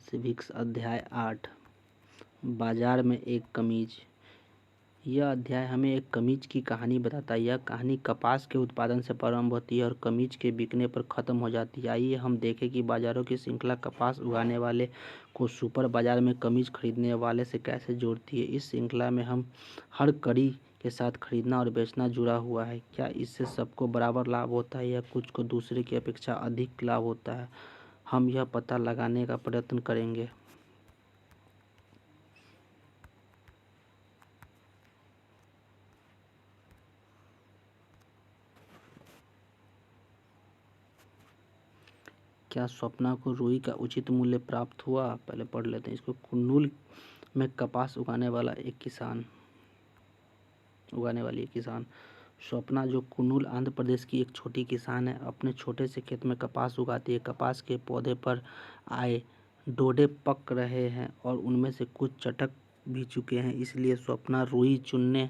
Civics अध्याय 8 बाजार में एक कमीज। यह अध्याय हमें एक कमीज की कहानी बताता है। यह कहानी कपास के उत्पादन से प्रारंभ होती है और कमीज के बिकने पर ख़त्म हो जाती है। आइए हम देखें कि बाजारों की श्रृंखला कपास उगाने वाले को सुपर बाजार में कमीज खरीदने वाले से कैसे जोड़ती है। इस श्रृंखला में हम हर कड़ी के साथ खरीदना और बेचना जुड़ा हुआ है। क्या इससे सबको बराबर लाभ होता है या कुछ को दूसरे की अपेक्षा अधिक लाभ होता है, हम यह पता लगाने का प्रयत्न करेंगे। क्या स्वप्ना को रुई का उचित मूल्य प्राप्त हुआ? पहले पढ़ लेते हैं इसको। कुन्नूल में कपास उगाने वाली एक किसान स्वप्ना, जो कुन्नूल आंध्र प्रदेश की एक छोटी किसान है, अपने छोटे से खेत में कपास उगाती है। कपास के पौधे पर आए डोडे पक रहे हैं और उनमें से कुछ चटक भी चुके हैं, इसलिए स्वप्ना रुई चुनने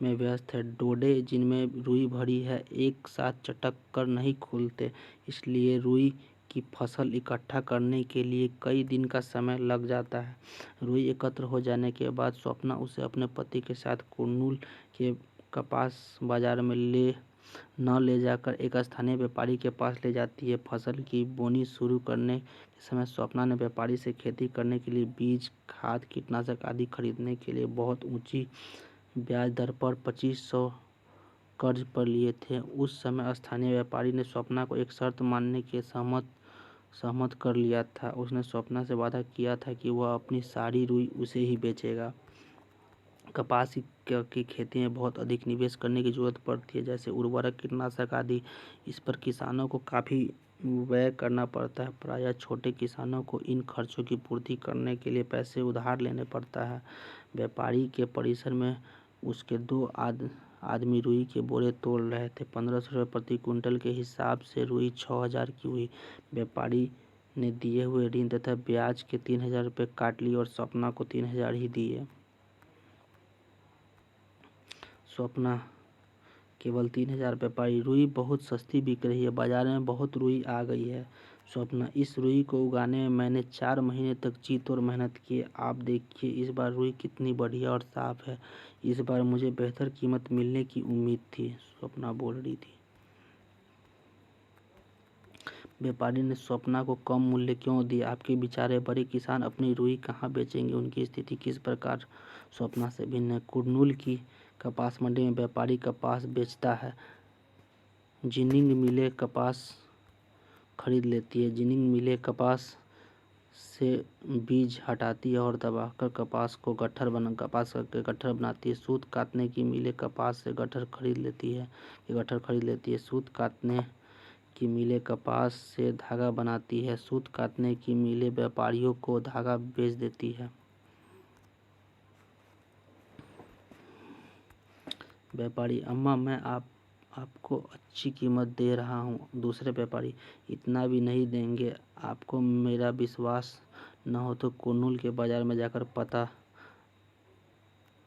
में व्यस्त है। डोडे जिनमें रुई भरी है एक साथ चटक कर नहीं खुलते, इसलिए रुई की फसल इकट्ठा करने के लिए कई दिन का समय लग जाता है। रुई एकत्र हो जाने के बाद स्वप्ना उसे अपने पति के साथ कुन्नूल के कपास बाजार में ले जाकर एक स्थानीय व्यापारी के पास ले जाती है। फसल की बोनी शुरू करने के समय स्वप्ना ने व्यापारी से खेती करने के लिए बीज, खाद, कीटनाशक आदि खरीदने के लिए बहुत ऊंची ब्याज दर पर 2500 कर्ज पर लिए थे। उस समय स्थानीय व्यापारी ने स्वप्ना को एक शर्त मानने के सहमत कर लिया था। उसने स्वप्ना से वादा किया था कि वह अपनी सारी रुई उसे ही बेचेगा। कपास की खेती में बहुत अधिक निवेश करने की जरूरत पड़ती है, जैसे उर्वरक, कीटनाशक आदि। इस पर किसानों को काफ़ी व्यय करना पड़ता है। प्रायः छोटे किसानों को इन खर्चों की पूर्ति करने के लिए पैसे उधार लेने पड़ता है। व्यापारी के परिसर में उसके 2 आदमी रुई के बोरे तोल रहे थे। 1500 रुपये प्रति क्विंटल के हिसाब से रुई 6000 की हुई। व्यापारी ने दिए हुए ऋण तथा ब्याज के 3000 रुपये काट लिए और स्वप्ना को 3000 ही दिए। स्वप्ना केवल 3000 रुपये पाई। रुई बहुत सस्ती बिक रही है, बाजार में बहुत रुई आ गई है। स्वप्ना, इस रुई को उगाने में मैंने 4 महीने तक जी तोड़ मेहनत की। आप देखिए इस बार रुई कितनी बढ़िया और साफ है। इस बार मुझे बेहतर कीमत मिलने की उम्मीद थी, स्वप्ना बोल रही थी। व्यापारी ने स्वप्ना को कम मूल्य क्यों दिया? आपके बेचारे बड़े किसान अपनी रुई कहाँ बेचेंगे? उनकी स्थिति किस प्रकार स्वप्ना से भिन्न है? कुर्नूल की कपास मंडी में व्यापारी कपास बेचता है, जिनिंग मिलें कपास खरीद लेती है। जिनिंग मिलें कपास से बीज हटाती है और दबाकर कपास के गट्ठर बनाती है। सूत काटने की मिलें कपास से गट्ठर खरीद लेती है। सूत काटने की मिलें कपास से धागा बनाती है। सूत काटने की मिलें व्यापारियों को धागा बेच देती है। व्यापारी, अम्मा मैं आपको अच्छी कीमत दे रहा हूँ। दूसरे व्यापारी, इतना भी नहीं देंगे। आपको मेरा विश्वास न हो तो कुर्नूल के बाजार में जाकर पता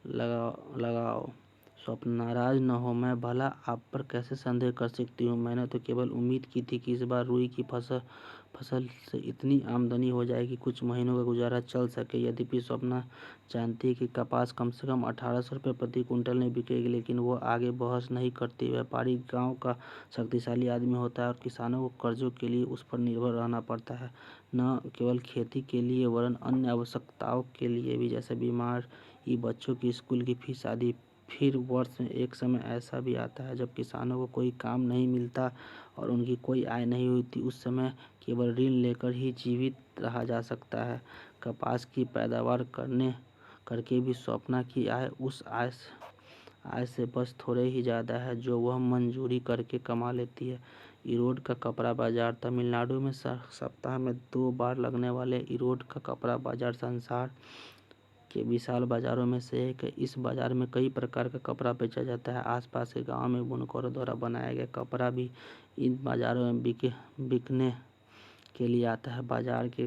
लगाओ। स्वप्न, नाराज न हो, मैं भला आप पर कैसे संदेह कर सकती हूँ? मैंने तो केवल उम्मीद की थी कि इस बार रुई की फसल से इतनी आमदनी हो जाएगी कुछ महीनों का गुजारा चल सके। यद्यपि स्वप्ना जानती है कि कपास कम से कम 1800 रुपये प्रति क्विंटल नहीं बिकेगी, लेकिन वो आगे बहस नहीं करती। व्यापारी गांव का शक्तिशाली आदमी होता है और किसानों को कर्जों के लिए उस पर निर्भर रहना पड़ता है, न केवल खेती के लिए वरन अन्य आवश्यकताओं के लिए भी, जैसे बीमारी, बच्चों की स्कूल की फीस आदि। फिर वर्ष में एक समय ऐसा भी आता है जब किसानों को कोई काम नहीं मिलता और उनकी कोई आय नहीं होती। उस समय केवल ऋण लेकर ही जीवित रहा जा सकता है। कपास की पैदावार करके भी स्वप्ना की आय उस आय से बस थोड़े ही ज़्यादा है जो वह मजदूरी करके कमा लेती है। इरोड का कपड़ा बाजार। तमिलनाडु में सप्ताह में 2 बार लगने वाले इरोड का कपड़ा बाजार संसार के विशाल बाजारों में से एक है। इस बाजार में कई प्रकार का कपड़ा बेचा जाता है। आसपास के गांव में बुनकरों द्वारा बनाया गया कपड़ा भी इन बाजारों में बिकने के लिए आता है। बाजार के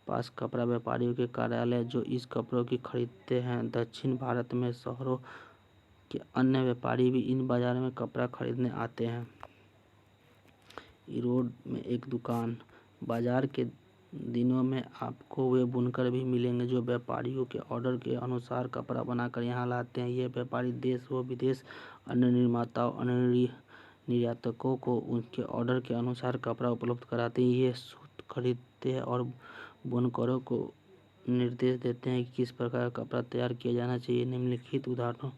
पास कपड़ा व्यापारियों के कार्यालय जो इस कपड़ों की खरीदते हैं। दक्षिण भारत में शहरों के अन्य व्यापारी भी इन बाजारों में कपड़ा खरीदने आते हैं। इरोड में एक दुकान। बाजार के दिनों में आपको वे बुनकर भी मिलेंगे जो व्यापारियों के ऑर्डर के अनुसार कपड़ा बनाकर यहाँ लाते हैं। ये व्यापारी देश व विदेश अन्य निर्माताओं, अन्य निर्यातकों को उनके ऑर्डर के अनुसार कपड़ा उपलब्ध कराते हैं। ये सूत खरीदते हैं और बुनकरों को निर्देश देते हैं कि किस प्रकार का कपड़ा तैयार किया जाना चाहिए। निम्नलिखित उदाहरणों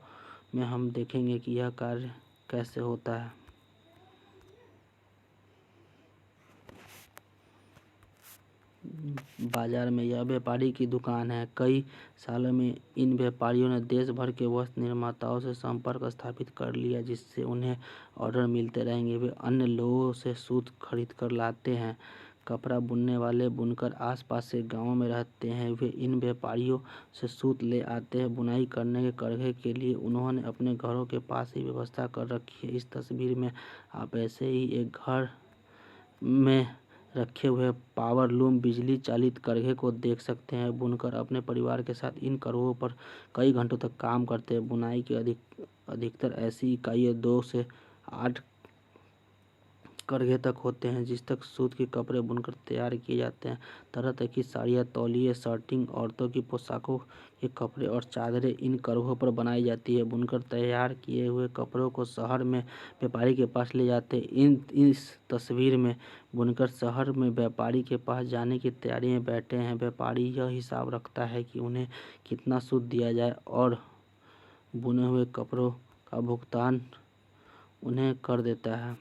में हम देखेंगे कि यह कार्य कैसे होता है। बाजार में यह व्यापारी की दुकान है। कई सालों में इन व्यापारियों ने देश भर के वस्त्र निर्माताओं से संपर्क स्थापित कर लिया, जिससे उन्हें ऑर्डर मिलते रहेंगे। वे अन्य लोगों से सूत खरीद कर लाते हैं। कपड़ा बुनने वाले बुनकर आसपास के गांवों में रहते हैं। वे इन व्यापारियों से सूत ले आते हैं। बुनाई करने के करघे के लिए उन्होंने अपने घरों के पास ही व्यवस्था कर रखी है। इस तस्वीर में आप ऐसे ही एक घर में रखे हुए पावर लूम बिजली चालित करघे को देख सकते हैं। बुनकर अपने परिवार के साथ इन करघों पर कई घंटों तक काम करते हैं। बुनाई की अधिकतर ऐसी इकाइयाँ 2 से 8 करघे तक होते हैं, जिस तक सूत के कपड़े बुनकर तैयार किए जाते हैं। तरह तरह की साड़ियाँ, तौलिए, शर्टिंग, औरतों की पोशाकों के कपड़े और चादरें इन करघों पर बनाई जाती है। बुनकर तैयार किए हुए कपड़ों को शहर में व्यापारी के पास ले जाते हैं। इस तस्वीर में बुनकर शहर में व्यापारी के पास जाने की तैयारी में बैठे हैं। व्यापारी यह हिसाब रखता है कि उन्हें कितना सूत दिया जाए और बुने हुए कपड़ों का भुगतान उन्हें कर देता है।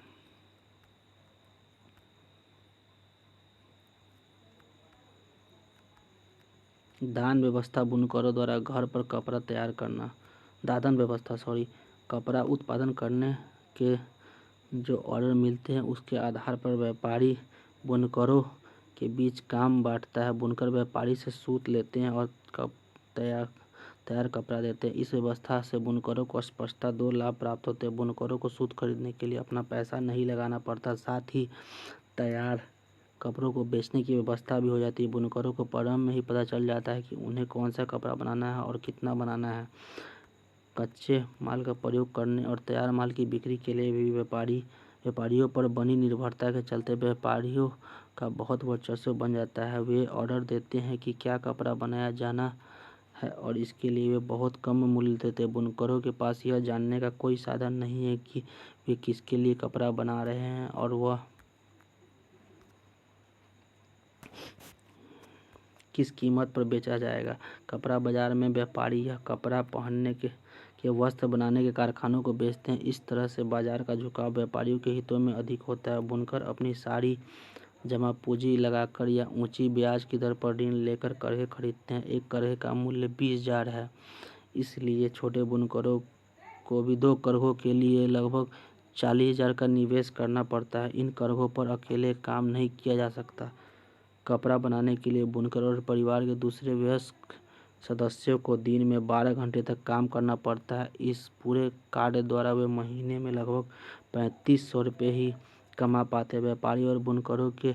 दान व्यवस्था बुनकरों द्वारा घर पर कपड़ा तैयार करना। दादन व्यवस्था कपड़ा उत्पादन करने के जो ऑर्डर मिलते हैं उसके आधार पर व्यापारी बुनकरों के बीच काम बांटता है। बुनकर व्यापारी से सूत लेते हैं और तैयार कपड़ा देते हैं। इस व्यवस्था से बुनकरों को स्पष्टतः 2 लाभ प्राप्त होते हैं। बुनकरों को सूत खरीदने के लिए अपना पैसा नहीं लगाना पड़ता, साथ ही तैयार कपड़ों को बेचने की व्यवस्था भी हो जाती है। बुनकरों को प्रारंभ में ही पता चल जाता है कि उन्हें कौन सा कपड़ा बनाना है और कितना बनाना है। कच्चे माल का प्रयोग करने और तैयार माल की बिक्री के लिए भी व्यापारियों पर बनी निर्भरता के चलते व्यापारियों का बहुत वर्चस्व बन जाता है। वे ऑर्डर देते हैं कि क्या कपड़ा बनाया जाना है और इसके लिए वे बहुत कम मूल्य देते हैं। बुनकरों के पास यह जानने का कोई साधन नहीं है कि वे किसके लिए कपड़ा बना रहे हैं और वह किस कीमत पर बेचा जाएगा। कपड़ा बाजार में व्यापारी यह कपड़ा पहनने के वस्त्र बनाने के कारखानों को बेचते हैं। इस तरह से बाजार का झुकाव व्यापारियों के हितों में अधिक होता है। बुनकर अपनी सारी जमा पूंजी लगाकर या ऊंची ब्याज की दर पर ऋण लेकर करघे खरीदते हैं। एक करघे का मूल्य 20,000 है, इसलिए छोटे बुनकरों को भी 2 करघों के लिए लगभग 40,000 का निवेश करना पड़ता है। इन करघों पर अकेले काम नहीं किया जा सकता। कपड़ा बनाने के लिए बुनकर और परिवार के दूसरे वयस्क सदस्यों को दिन में 12 घंटे तक काम करना पड़ता है। इस पूरे कार्य द्वारा वे महीने में लगभग 3500 रुपये ही कमा पाते हैं। व्यापारी और बुनकरों के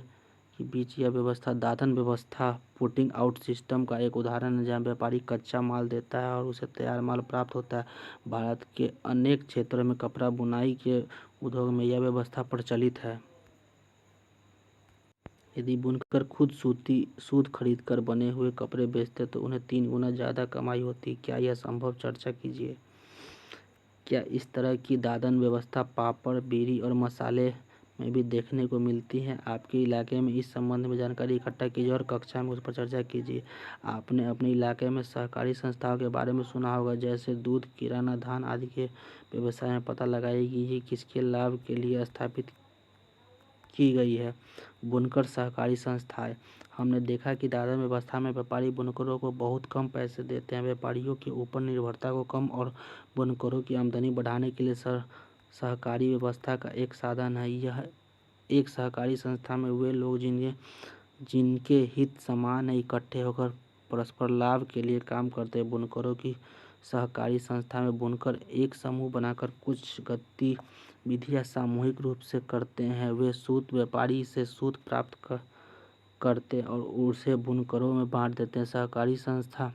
बीच यह व्यवस्था दादन व्यवस्था पुटिंग आउट सिस्टम का एक उदाहरण है, जहाँ व्यापारी कच्चा माल देता है और उसे तैयार माल प्राप्त होता है। भारत के अनेक क्षेत्रों में कपड़ा बुनाई के उद्योग में यह व्यवस्था प्रचलित है। यदि बुनकर खुद सूत खरीदकर बने हुए कपड़े बेचते तो उन्हें 3 गुना ज़्यादा कमाई होती। क्या यह संभव? चर्चा कीजिए। क्या इस तरह की दादन व्यवस्था पापड़, बीड़ी और मसाले में भी देखने को मिलती है? आपके इलाके में इस संबंध में जानकारी इकट्ठा कीजिए और कक्षा में उस पर चर्चा कीजिए। आपने अपने इलाके में सहकारी संस्थाओं के बारे में सुना होगा, जैसे दूध, किराना, धान आदि के व्यवसाय में। पता लगाइए कि ये किसके लाभ के लिए स्थापित की गई है। बुनकर सहकारी संस्थाएं। हमने देखा कि दादन व्यवस्था में व्यापारी बुनकरों को बहुत कम पैसे देते हैं। व्यापारियों के ऊपर निर्भरता को कम और बुनकरों की आमदनी बढ़ाने के लिए सहकारी व्यवस्था का एक साधन है। यह एक सहकारी संस्था में वे लोग जिनके हित समान है इकट्ठे होकर परस्पर लाभ के लिए काम करते हैं। बुनकरों की सहकारी संस्था में बुनकर एक समूह बनाकर कुछ गतिविधियां सामूहिक रूप से करते हैं। वे सूत व्यापारी से सूत प्राप्त करते और उसे बुनकरों में बांट देते हैं। सहकारी संस्था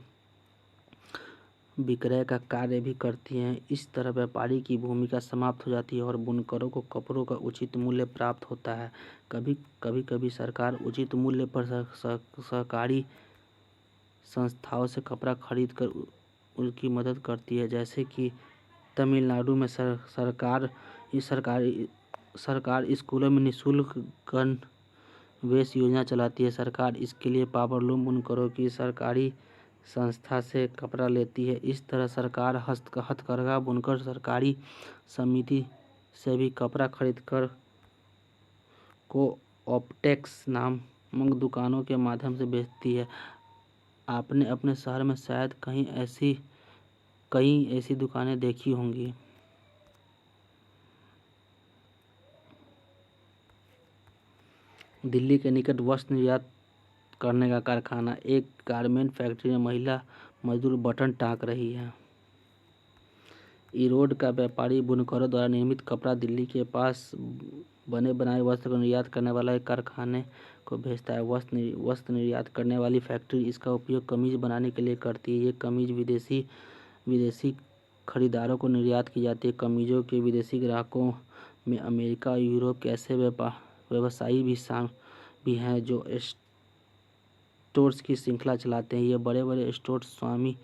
विक्रय का कार्य भी करती हैं। इस तरह व्यापारी की भूमिका समाप्त हो जाती है और बुनकरों को कपड़ों का उचित मूल्य प्राप्त होता है। कभी सरकार उचित मूल्य पर सहकारी संस्थाओं से कपड़ा खरीद कर उनकी मदद करती है। जैसे कि तमिलनाडु में सरकार स्कूलों में निःशुल्क गणवेश योजना चलाती है। सरकार इसके लिए पावरलूम बुनकरों की सरकारी संस्था से कपड़ा लेती है। इस तरह सरकार हथकरघा बुनकर सरकारी समिति से भी कपड़ा खरीदकर को-ऑप्टेक्स नामक दुकानों के माध्यम से बेचती है। आपने अपने शहर में शायद कई ऐसी दुकानें देखी होंगी। दिल्ली के निकट वस्त्र निर्यात करने का कारखाना। एक गारमेंट फैक्ट्री में महिला मजदूर बटन टाँक रही है। इरोड का व्यापारी बुनकरों द्वारा निर्मित कपड़ा दिल्ली के पास बने बनाए वस्त्र को निर्यात करने वाला एक कारखाने को भेजता है। वस्त्र निर्यात करने वाली फैक्ट्री इसका उपयोग कमीज बनाने के लिए करती है। ये कमीज विदेशी खरीदारों को निर्यात की जाती है। कमीजों के विदेशी ग्राहकों में अमेरिका और यूरोप के ऐसे व्यवसायी भी हैं जो स्टोर्स की श्रृंखला चलाते हैं। ये बड़े बड़े स्टोर स्वामी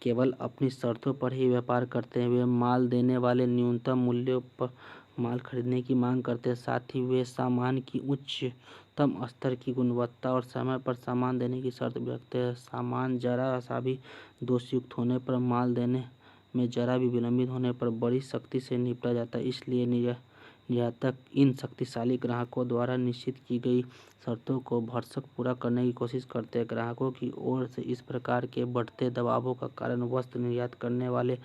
केवल अपनी शर्तों पर ही व्यापार करते हैं। वे माल देने वाले न्यूनतम मूल्यों पर माल खरीदने की मांग करते हैं। साथ ही वे सामान की उच्चतम स्तर की गुणवत्ता और समय पर सामान देने की शर्त भी रखते हैं। सामान जरा सा भी दोषयुक्त होने पर माल देने में जरा भी विलंबित होने पर बड़ी सख्ती से निपटा जाता है। इसलिए निर्यातक इन शक्तिशाली ग्राहकों द्वारा निश्चित की गई शर्तों को भरसक पूरा करने की कोशिश करते हैं। ग्राहकों की ओर से इस प्रकार के बढ़ते दबावों का कारण वस्त्र निर्यात करने वाले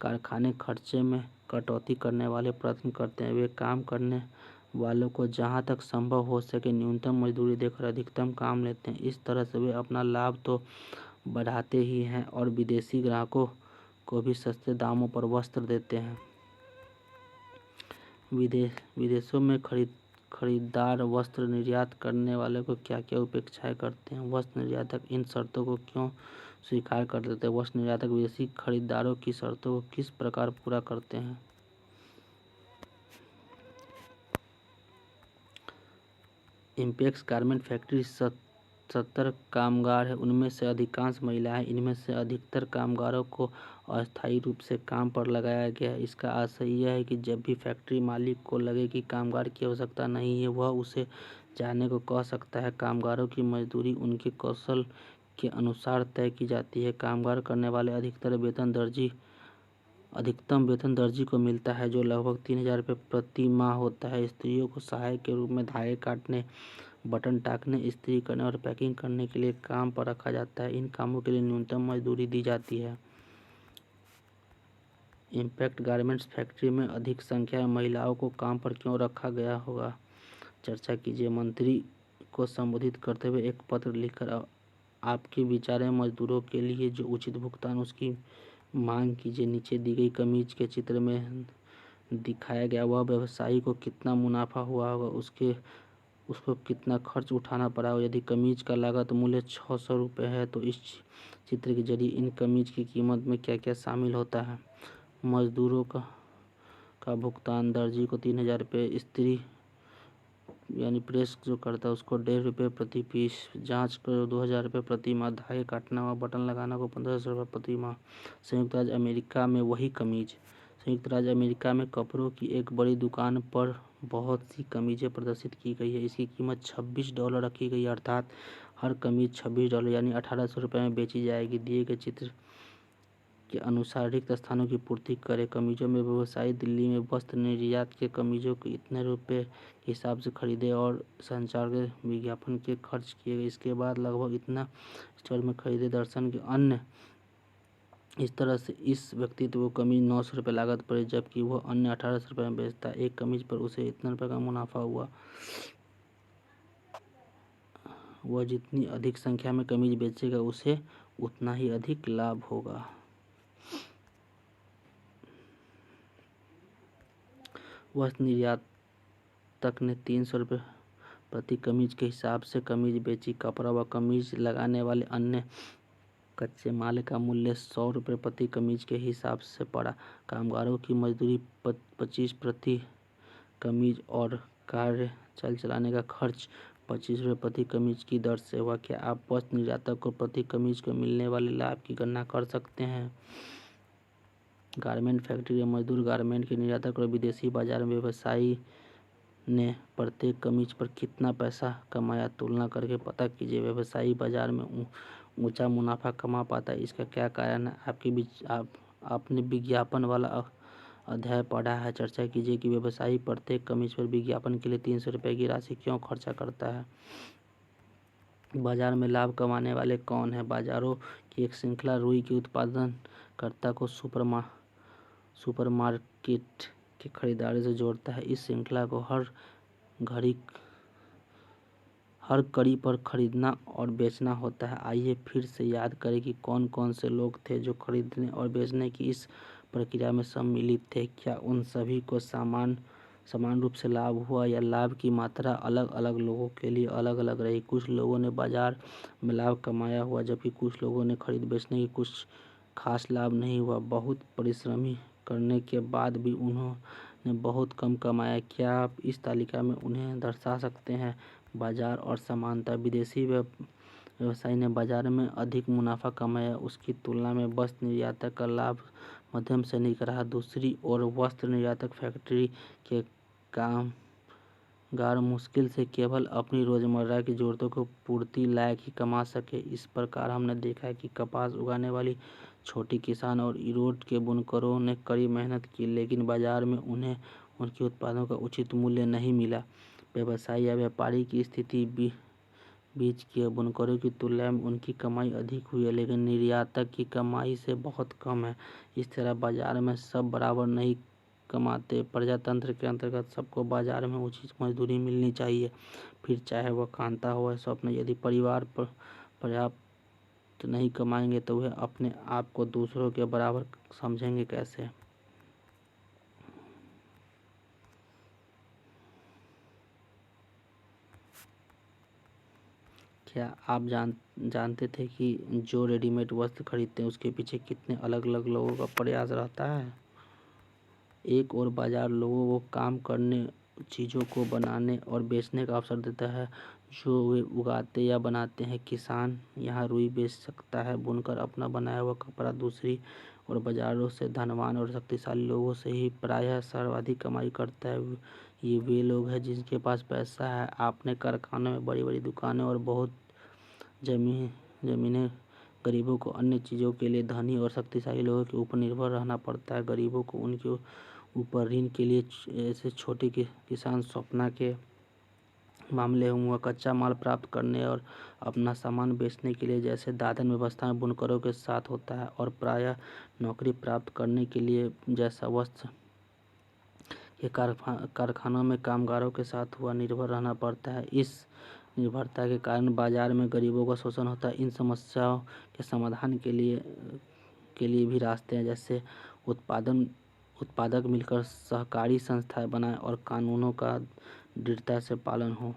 कारखाने खर्चे में कटौती करने वाले प्रयत्न करते हैं। वे काम करने वालों को जहां तक संभव हो सके न्यूनतम मजदूरी देकर अधिकतम काम लेते हैं। इस तरह से वे अपना लाभ तो बढ़ाते ही हैं और विदेशी ग्राहकों को भी सस्ते दामों पर वस्त्र देते हैं। विदेशों में खरीदार वस्त्र निर्यात करने वाले को क्या क्या उपेक्षाएं करते हैं। वस्त्र निर्यातक इन शर्तों को क्यों स्वीकार कर लेते हैं। वस्त्र निर्यातक विदेशी खरीदारों की शर्तों को किस प्रकार पूरा करते हैं। इम्पेक्स गारमेंट फैक्ट्री 70 कामगार है। उनमें से अधिकांश महिलाएं। इनमें से अधिकतर कामगारों को अस्थायी रूप से काम पर लगाया गया है। इसका आशय यह है कि जब भी फैक्ट्री मालिक को लगे कि कामगार की आवश्यकता नहीं है वह उसे जाने को कह सकता है। कामगारों की मजदूरी उनके कौशल के अनुसार तय की जाती है। कामगार करने वाले अधिकतम वेतन दर्जी को मिलता है जो लगभग 3000 रुपये प्रति माह होता है। स्त्रियों को सहायक के रूप में धागे काटने, बटन टाँकने, इस्त्री करने और पैकिंग करने के लिए काम पर रखा जाता है। इन कामों के लिए न्यूनतम मजदूरी दी जाती है। इम्पैक्ट गारमेंट्स फैक्ट्री में अधिक संख्या में महिलाओं को काम पर क्यों रखा गया होगा, चर्चा कीजिए। मंत्री को संबोधित करते हुए एक पत्र लिखकर आपके विचार में मजदूरों के लिए जो उचित भुगतान उसकी मांग कीजिए। नीचे दी गई कमीज के चित्र में दिखाया गया वह व्यवसायी को कितना मुनाफा हुआ होगा, उसको कितना खर्च उठाना पड़ा होगा। यदि कमीज का लागत मूल्य 600 रुपये है तो इस चित्र के जरिए इन कमीज की कीमत में क्या क्या शामिल होता है। मजदूरों का भुगतान। दर्जी को 3000 रुपये, इस्त्री यानी प्रेस जो करता है उसको 1.5 रुपये प्रति पीस, जांच को 2000 रुपये प्रति माह, धागे काटना व बटन लगाना को 1500 रुपये प्रति माह। संयुक्त राज्य अमेरिका में वही कमीज। संयुक्त राज्य अमेरिका में कपड़ों की एक बड़ी दुकान पर बहुत सी कमीजें प्रदर्शित की गई है। इसकी कीमत $26 रखी गई है, अर्थात हर कमीज $26 यानी 1800 रुपये में बेची जाएगी। दिए गए चित्र के अनुसार रिक्त स्थानों की पूर्ति करें। कमीजों में व्यवसायी दिल्ली में वस्त्र निर्यात के कमीजों को इतने रुपये के हिसाब से खरीदे और संचार के विज्ञापन के खर्च किए गए। इसके बाद लगभग इतना स्टोर में खरीदे दर्शन के अन्य। इस तरह से इस व्यक्तित्व को कमीज 900 रुपये लागत पड़ी जबकि वह अन्य 1800 रुपये में बेचता है। एक कमीज पर उसे इतने रुपये का मुनाफा हुआ। वह जितनी अधिक संख्या में कमीज बेचेगा उसे उतना ही अधिक लाभ होगा। वस्त्र निर्यातक ने 300 रुपये प्रति कमीज के हिसाब से कमीज बेची। कपड़ा व कमीज लगाने वाले अन्य कच्चे माल का मूल्य 100 रुपये प्रति कमीज के हिसाब से पड़ा। कामगारों की मजदूरी 25 प्रति कमीज और कार्य चलाने का खर्च 25 रुपये प्रति कमीज की दर से हुआ। क्या आप वस्त्र निर्यातक को प्रति कमीज को मिलने वाले लाभ की गणना कर सकते हैं? गारमेंट फैक्ट्री के मजदूर, गारमेंट के निर्यातक और विदेशी बाजार में व्यवसायी ने प्रत्येक कमीज पर कितना पैसा कमाया, तुलना करके पता कीजिए। व्यवसायी बाजार में ऊंचा मुनाफा कमा पाता है, इसका क्या कारण है? आपने विज्ञापन वाला अध्याय पढ़ा है। चर्चा कीजिए कि व्यवसायी प्रत्येक कमीज पर विज्ञापन के लिए 300 रुपये की राशि क्यों खर्चा करता है। बाजार में लाभ कमाने वाले कौन हैं? बाजारों की एक श्रृंखला रुई के उत्पादनकर्ता को सुपरमार्केट के खरीदारों से जोड़ता है। इस श्रृंखला को हर कड़ी पर खरीदना और बेचना होता है। आइए फिर से याद करें कि कौन कौन से लोग थे जो खरीदने और बेचने की इस प्रक्रिया में सम्मिलित थे। क्या उन सभी को समान रूप से लाभ हुआ या लाभ की मात्रा अलग अलग लोगों के लिए अलग अलग रही? कुछ लोगों ने बाजार में लाभ कमाया हुआ, जबकि कुछ लोगों ने खरीद बेचने की कुछ खास लाभ नहीं हुआ। बहुत परिश्रम करने के बाद भी उन्होंने बहुत कम कमाया। क्या आप इस तालिका में उन्हें दर्शा सकते हैं? बाजार और समानता। विदेशी व्यवसायी ने बाजार में अधिक मुनाफा कमाया, उसकी तुलना में वस्त्र निर्यातक का लाभ मध्यम श्रेणी का रहा। दूसरी ओर वस्त्र निर्यातक फैक्ट्री के कामगार मुश्किल से केवल अपनी रोजमर्रा की जरूरतों को पूर्ति लायक ही कमा सके। इस प्रकार हमने देखा है कि कपास उगाने वाली छोटी किसान और ईरोड के बुनकरों ने कड़ी मेहनत की, लेकिन बाजार में उन्हें उनके उत्पादों का उचित मूल्य नहीं मिला। व्यवसायी या व्यापारी की स्थिति बीच के बुनकरों की तुलना में उनकी कमाई अधिक हुई है, लेकिन निर्यातक की कमाई से बहुत कम है। इस तरह बाजार में सब बराबर नहीं कमाते। प्रजातंत्र के अंतर्गत सबको बाजार में उचित मजदूरी मिलनी चाहिए, फिर चाहे वह कांता हो या स्वप्न। यदि परिवार पर पर्याप्त नहीं कमाएंगे तो वह अपने आप को दूसरों के बराबर समझेंगे कैसे? क्या आप जानते थे कि जो रेडीमेड वस्त्र खरीदते हैं उसके पीछे कितने अलग अलग लोगों का प्रयास रहता है? एक और बाजार लोगों को काम करने, चीज़ों को बनाने और बेचने का अवसर देता है जो वे उगाते या बनाते हैं। किसान यहाँ रुई बेच सकता है, बुनकर अपना बनाया हुआ कपड़ा। दूसरी और बाजारों से धनवान और शक्तिशाली लोगों से ही प्रायः सर्वाधिक कमाई करता है। ये वे लोग हैं जिनके पास पैसा है। आपने कारखानों में बड़ी बड़ी दुकानें और बहुत जमीनें। गरीबों को अन्य चीज़ों के लिए धनी और शक्तिशाली लोगों के ऊपर निर्भर रहना पड़ता है। गरीबों को उनके ऊपर ऋण के लिए, ऐसे छोटे किसान स्वप्ना के मामले हुआ, कच्चा माल प्राप्त करने और अपना सामान बेचने के लिए जैसे दादन व्यवस्था में बुनकरों के साथ होता है, और प्रायः नौकरी प्राप्त करने के लिए जैसा वस्त्र के कारखानों में कामगारों के साथ हुआ, निर्भर रहना पड़ता है। इस निर्भरता के कारण बाजार में गरीबों का शोषण होता है। इन समस्याओं के समाधान के लिए भी रास्ते हैं, जैसे उत्पादक मिलकर सहकारी संस्थाएं बनाएं और कानूनों का दृढ़ता से पालन हो।